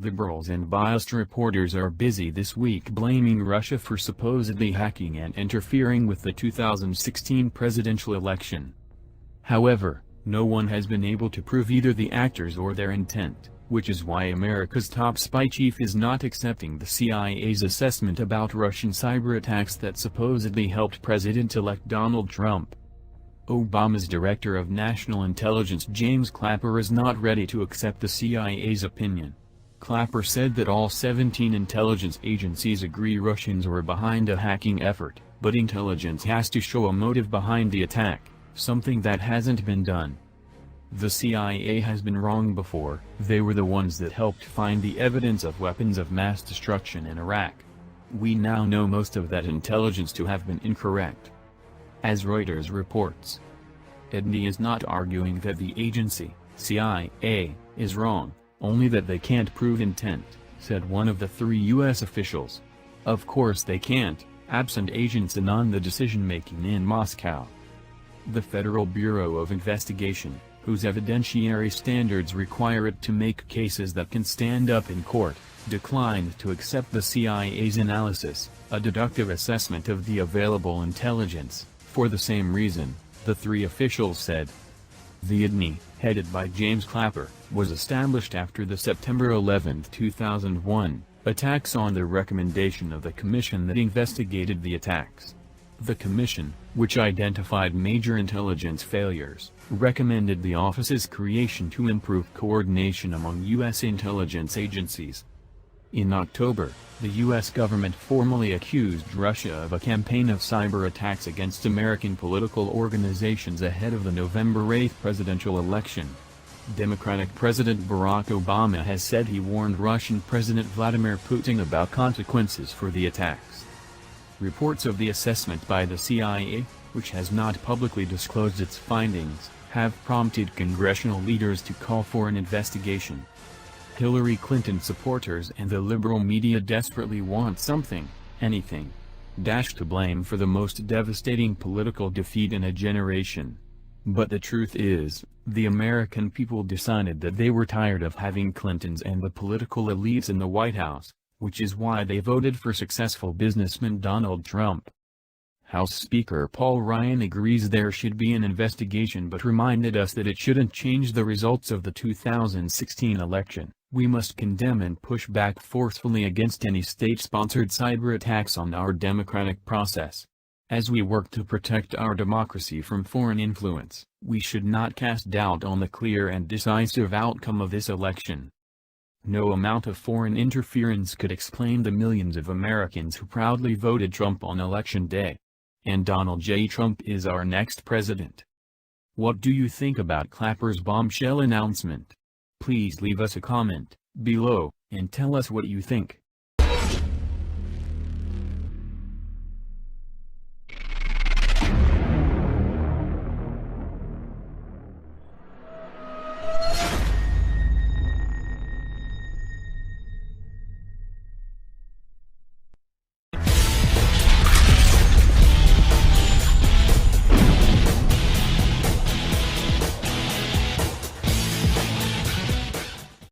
Liberals and biased reporters are busy this week blaming Russia for supposedly hacking and interfering with the 2016 presidential election. However, no one has been able to prove either the actors or their intent, which is why America's top spy chief is not accepting the CIA's assessment about Russian cyber attacks that supposedly helped President-elect Donald Trump. Obama's Director of National Intelligence James Clapper is not ready to accept the CIA's opinion. Clapper said that all 17 intelligence agencies agree Russians were behind a hacking effort, but intelligence has to show a motive behind the attack, something that hasn't been done. The CIA has been wrong before. They were the ones that helped find the evidence of weapons of mass destruction in Iraq. We now know most of that intelligence to have been incorrect. As Reuters reports, IDNI is not arguing that the agency, CIA, is wrong, only that they can't prove intent, said one of the 3 U.S. officials. Of course they can't, absent agents in on the decision-making in Moscow. The Federal Bureau of Investigation, whose evidentiary standards require it to make cases that can stand up in court, declined to accept the CIA's analysis, a deductive assessment of the available intelligence. For the same reason, the 3 officials said. The IDNI, headed by James Clapper, was established after the September 11, 2001, attacks on the recommendation of the commission that investigated the attacks. The commission, which identified major intelligence failures, recommended the office's creation to improve coordination among U.S. intelligence agencies. In October, the U.S. government formally accused Russia of a campaign of cyber attacks against American political organizations ahead of the November 8 presidential election. Democratic President Barack Obama has said he warned Russian President Vladimir Putin about consequences for the attacks. Reports of the assessment by the CIA, which has not publicly disclosed its findings, have prompted congressional leaders to call for an investigation. Hillary Clinton supporters and the liberal media desperately want something, anything, to blame for the most devastating political defeat in a generation. But the truth is, the American people decided that they were tired of having Clintons and the political elites in the White House, which is why they voted for successful businessman Donald Trump. House Speaker Paul Ryan agrees there should be an investigation but reminded us that it shouldn't change the results of the 2016 election. We must condemn and push back forcefully against any state-sponsored cyber attacks on our democratic process. As we work to protect our democracy from foreign influence, we should not cast doubt on the clear and decisive outcome of this election. No amount of foreign interference could explain the millions of Americans who proudly voted Trump on Election Day. And Donald J. Trump is our next president. What do you think about Clapper's bombshell announcement? Please leave us a comment below, and tell us what you think.